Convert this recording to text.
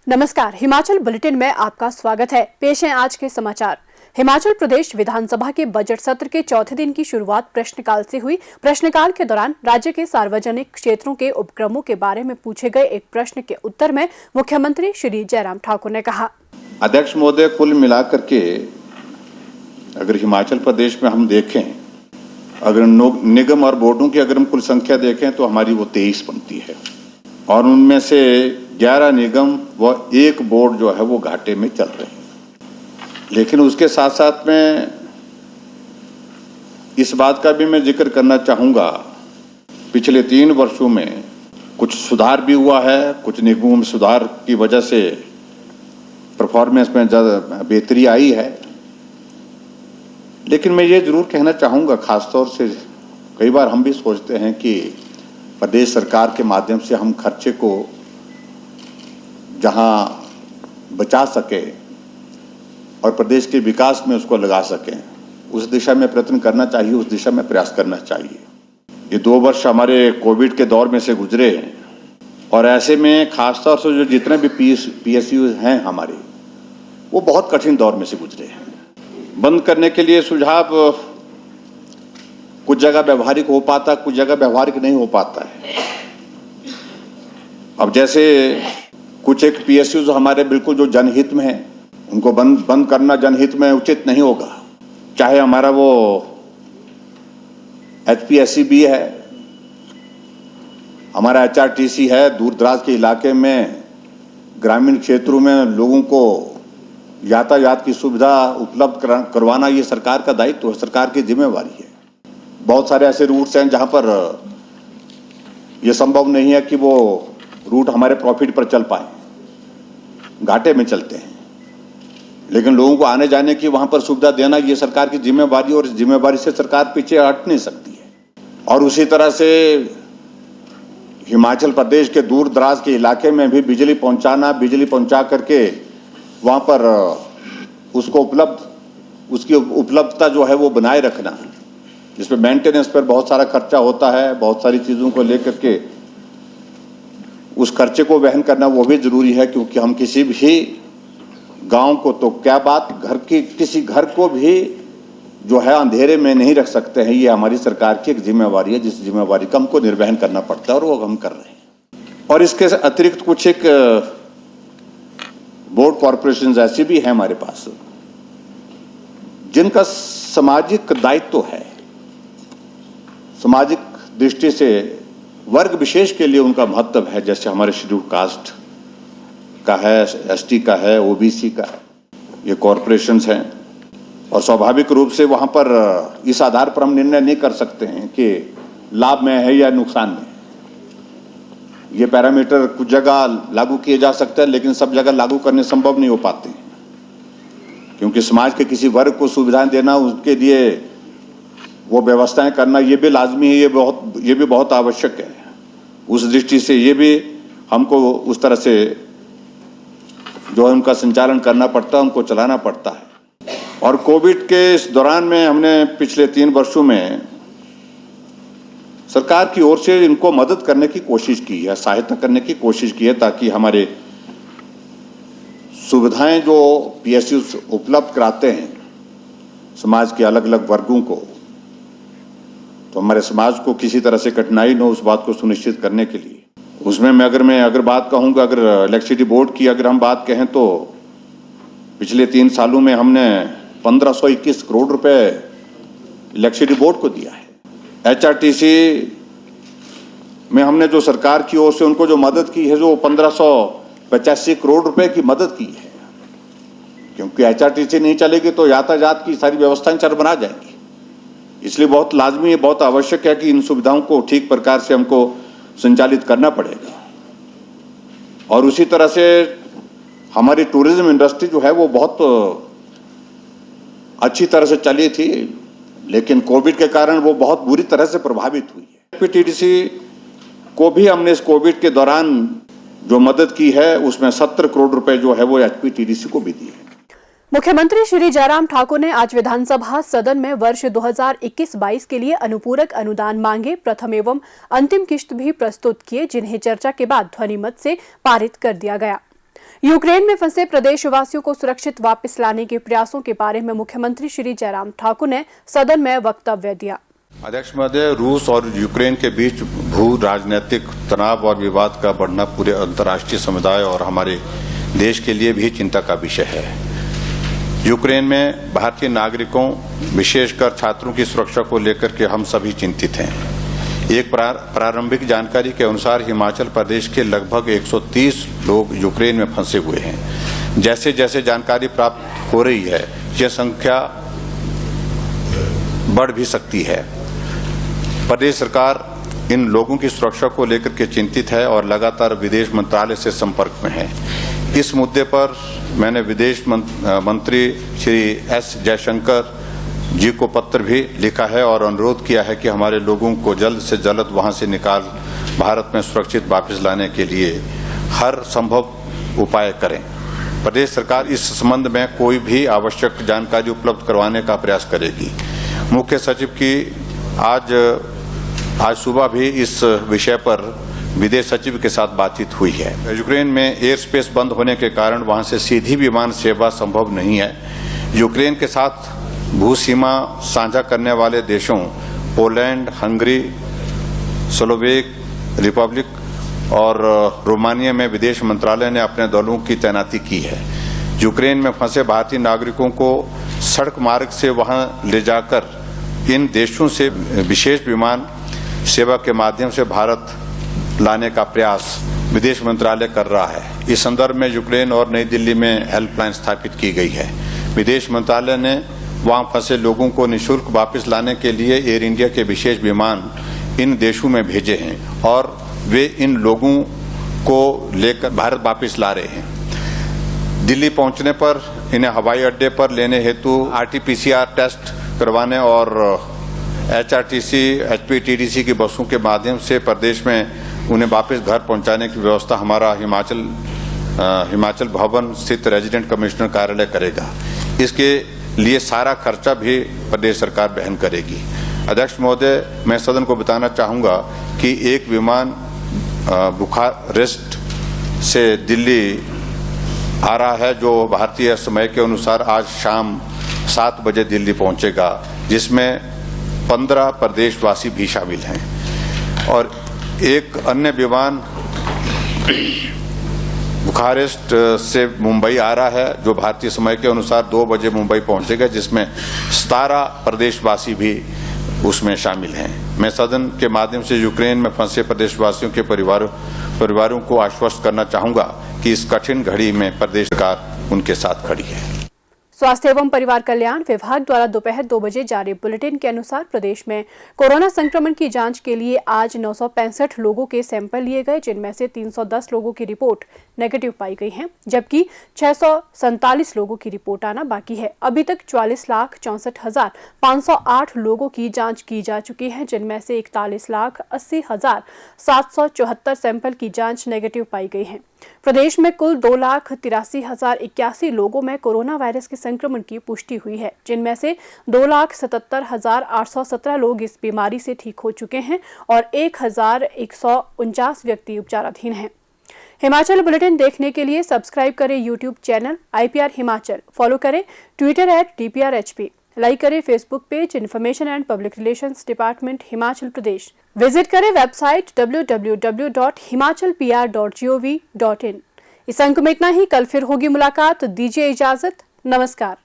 नमस्कार, हिमाचल बुलेटिन में आपका स्वागत है। पेश है आज के समाचार। हिमाचल प्रदेश विधानसभा के बजट सत्र के चौथे दिन की शुरुआत प्रश्नकाल से हुई। प्रश्नकाल के दौरान राज्य के सार्वजनिक क्षेत्रों के उपक्रमों के बारे में पूछे गए एक प्रश्न के उत्तर में मुख्यमंत्री श्री जयराम ठाकुर ने कहा, अध्यक्ष महोदय, कुल मिलाकर के अगर हिमाचल प्रदेश में हम देखें, अगर निगम और बोर्डों की अगर हम कुल संख्या देखें तो हमारी वो 23 बनती है और उनमें से 11 निगम व 1 बोर्ड जो है वो घाटे में चल रहे हैं। लेकिन उसके साथ साथ में इस बात का भी मैं जिक्र करना चाहूँगा, पिछले 3 वर्षों में कुछ सुधार भी हुआ है, कुछ निगमों में सुधार की वजह से परफॉर्मेंस में ज़्यादा बेहतरी आई है। लेकिन मैं ये ज़रूर कहना चाहूँगा, ख़ासतौर से कई बार हम भी सोचते हैं कि प्रदेश सरकार के माध्यम से हम खर्चे को जहाँ बचा सके और प्रदेश के विकास में उसको लगा सकें, उस दिशा में प्रयत्न करना चाहिए, उस दिशा में प्रयास करना चाहिए। ये 2 वर्ष हमारे कोविड के दौर में से गुजरे हैं और ऐसे में खासतौर से जो जितने भी PSU हैं हमारे, वो बहुत कठिन दौर में से गुजरे हैं। बंद करने के लिए सुझाव कुछ जगह व्यवहारिक हो पाता, कुछ जगह व्यवहारिक नहीं हो पाता है। अब जैसे कुछ एक PSU हमारे बिल्कुल जो जनहित में है, उनको बंद करना जनहित में उचित नहीं होगा। चाहे हमारा वो HPSC भी है, हमारा HRTC है, दूर दराज के इलाके में ग्रामीण क्षेत्रों में लोगों को यातायात की सुविधा उपलब्ध करवाना ये सरकार का दायित्व है, सरकार की जिम्मेवारी है। बहुत सारे ऐसे रूट्स हैं जहाँ पर ये संभव नहीं है कि वो रूट हमारे प्रॉफिट पर चल पाए, घाटे में चलते हैं। लेकिन लोगों को आने जाने की वहाँ पर सुविधा देना ये सरकार की जिम्मेवारी, और इस जिम्मेवारी से सरकार पीछे हट नहीं सकती है। और उसी तरह से हिमाचल प्रदेश के दूर दराज के इलाके में भी बिजली पहुँचा करके वहाँ पर उसकी उपलब्धता जो है वो बनाए रखना, जिसमें मेंटेनेंस पर बहुत सारा खर्चा होता है, बहुत सारी चीज़ों को लेकर के उस खर्चे को वहन करना वो भी ज़रूरी है। क्योंकि हम किसी भी गांव को तो क्या बात, किसी घर को भी जो है अंधेरे में नहीं रख सकते हैं। ये हमारी सरकार की एक जिम्मेवारी है, जिस जिम्मेवारी का हमको निर्वहन करना पड़ता है और वो हम कर रहे हैं। और इसके अतिरिक्त कुछ एक बोर्ड कॉरपोरेशन ऐसी भी है हमारे पास जिनका सामाजिक दायित्व है, सामाजिक दृष्टि से वर्ग विशेष के लिए उनका महत्व है। जैसे हमारे शेड्यूल कास्ट का है, ST का है, OBC का है, ये कॉरपोरेशंस हैं। और स्वाभाविक रूप से वहाँ पर इस आधार पर हम निर्णय नहीं कर सकते हैं कि लाभ में है या नुकसान में। ये पैरामीटर कुछ जगह लागू किए जा सकते हैं, लेकिन सब जगह लागू करने संभव नहीं हो पाते हैं, क्योंकि समाज के किसी वर्ग को सुविधाएं देना, उसके लिए वो व्यवस्थाएं करना ये भी लाजमी है, ये भी बहुत आवश्यक है। उस दृष्टि से ये भी हमको उस तरह से जो है उनका संचालन करना पड़ता है, उनको चलाना पड़ता है। और कोविड के इस दौरान में हमने पिछले 3 वर्षों में सरकार की ओर से इनको मदद करने की कोशिश की है, सहायता करने की कोशिश की है, ताकि हमारे सुविधाएं जो PSU उपलब्ध कराते हैं समाज के अलग अलग वर्गों को, तो हमारे समाज को किसी तरह से कठिनाई न हो, उस बात को सुनिश्चित करने के लिए उसमें मैं अगर बात कहूँगा, अगर इलेक्ट्रिसिटी बोर्ड की अगर हम बात कहें तो पिछले 3 सालों में हमने 1521 करोड़ रुपए इलेक्ट्रिसिटी बोर्ड को दिया है। HRTC में हमने जो सरकार की ओर से उनको जो मदद की है, जो 1585 करोड़ रुपए की मदद की है। क्योंकि HRTC नहीं चलेगी तो यातायात की सारी व्यवस्थाएं चरमरा जाएंगी। इसलिए बहुत लाजमी है, बहुत आवश्यक है कि इन सुविधाओं को ठीक प्रकार से हमको संचालित करना पड़ेगा। और उसी तरह से हमारी टूरिज्म इंडस्ट्री जो है वो बहुत अच्छी तरह से चली थी, लेकिन कोविड के कारण वो बहुत बुरी तरह से प्रभावित हुई है। HPTDC को भी हमने इस कोविड के दौरान जो मदद की है, उसमें 70 करोड़ रुपए जो है वो HPTDC को भी दी है। मुख्यमंत्री श्री जयराम ठाकुर ने आज विधानसभा सदन में वर्ष 2021-22 के लिए अनुपूरक अनुदान मांगे प्रथम एवं अंतिम किश्त भी प्रस्तुत किए, जिन्हें चर्चा के बाद ध्वनिमत से पारित कर दिया गया। यूक्रेन में फंसे प्रदेशवासियों को सुरक्षित वापस लाने के प्रयासों के बारे में मुख्यमंत्री श्री जयराम ठाकुर ने सदन में वक्तव्य दिया। अध्यक्ष महोदय, रूस और यूक्रेन के बीच भू राजनीतिक तनाव और विवाद का बढ़ना पूरे अंतर्राष्ट्रीय समुदाय और हमारे देश के लिए भी चिंता का विषय है। यूक्रेन में भारतीय नागरिकों, विशेषकर छात्रों की सुरक्षा को लेकर के हम सभी चिंतित हैं। एक प्रारंभिक जानकारी के अनुसार हिमाचल प्रदेश के लगभग 130 लोग यूक्रेन में फंसे हुए हैं। जैसे जैसे जानकारी प्राप्त हो रही है, यह संख्या बढ़ भी सकती है। प्रदेश सरकार इन लोगों की सुरक्षा को लेकर के चिंतित है और लगातार विदेश मंत्रालय से संपर्क में है। इस मुद्दे पर मैंने विदेश मंत्री श्री एस जयशंकर जी को पत्र भी लिखा है और अनुरोध किया है कि हमारे लोगों को जल्द से जल्द वहां से निकाल भारत में सुरक्षित वापस लाने के लिए हर संभव उपाय करें। प्रदेश सरकार इस संबंध में कोई भी आवश्यक जानकारी उपलब्ध करवाने का प्रयास करेगी। मुख्य सचिव की आज सुबह भी इस विषय पर विदेश सचिव के साथ बातचीत हुई है। यूक्रेन में एयर स्पेस बंद होने के कारण वहां से सीधी विमान सेवा संभव नहीं है। यूक्रेन के साथ भू सीमा साझा करने वाले देशों पोलैंड, हंगरी, स्लोवेक रिपब्लिक और रोमानिया में विदेश मंत्रालय ने अपने दलों की तैनाती की है। यूक्रेन में फंसे भारतीय नागरिकों को सड़क मार्ग से वहां ले जाकर इन देशों से विशेष विमान सेवा के माध्यम से भारत लाने का प्रयास विदेश मंत्रालय कर रहा है। इस संदर्भ में यूक्रेन और नई दिल्ली में हेल्पलाइन स्थापित की गई है। विदेश मंत्रालय ने वहां फंसे लोगों को निःशुल्क वापस लाने के लिए एयर इंडिया के विशेष विमान इन देशों में भेजे हैं और वे इन लोगों को लेकर भारत वापस ला रहे हैं। दिल्ली पहुंचने पर इन्हें हवाई अड्डे पर लेने हेतु RT-PCR टेस्ट करवाने और HRTC, HPTDC की बसों के माध्यम से प्रदेश में उन्हें वापस घर पहुंचाने की व्यवस्था हमारा हिमाचल भवन स्थित रेजिडेंट कमिश्नर कार्यालय करेगा। इसके लिए सारा खर्चा भी प्रदेश सरकार वहन करेगी। अध्यक्ष महोदय, मैं सदन को बताना चाहूंगा कि एक विमान बुखारेस्ट से दिल्ली आ रहा है, जो भारतीय समय के अनुसार आज शाम 7 बजे दिल्ली पहुंचेगा, जिसमें 15 प्रदेशवासी भी शामिल हैं और एक अन्य विमान बुखारेस्ट से मुंबई आ रहा है, जो भारतीय समय के अनुसार 2 बजे मुंबई पहुंचेगा, जिसमें 17 प्रदेशवासी भी उसमें शामिल हैं। मैं सदन के माध्यम से यूक्रेन में फंसे प्रदेशवासियों के परिवारों को आश्वस्त करना चाहूंगा कि इस कठिन घड़ी में प्रदेश सरकार उनके साथ खड़ी है। स्वास्थ्य एवं परिवार कल्याण विभाग द्वारा दोपहर 2 बजे जारी बुलेटिन के अनुसार प्रदेश में कोरोना संक्रमण की जांच के लिए आज 965 लोगों के सैंपल लिए गए, जिनमें से 310 लोगों की रिपोर्ट नेगेटिव पाई गई है, जबकि 647 लोगों की रिपोर्ट आना बाकी है। अभी तक 44,64,508 लोगों की जांच की जा चुकी है, जिनमें से 41,80,774 सैंपल की जांच नेगेटिव पाई गई है। प्रदेश में कुल 2,83,081 लोगों में कोरोना वायरस के संक्रमण की पुष्टि हुई है, जिनमें से 2,77,817 लोग इस बीमारी से ठीक हो चुके हैं और 1,149 व्यक्ति उपचाराधीन हैं। हिमाचल बुलेटिन देखने के लिए सब्सक्राइब करें YouTube channel IPR Himachal, follow करें ट्विटर @DPRHP, लाइक करें Facebook page information and public relations department Himachal Pradesh, visit करें वेबसाइट www.himachalpr.gov.in। इस अंक में इतना ही। कल फिर होगी मुलाकात, दीजिए इजाजत, नमस्कार।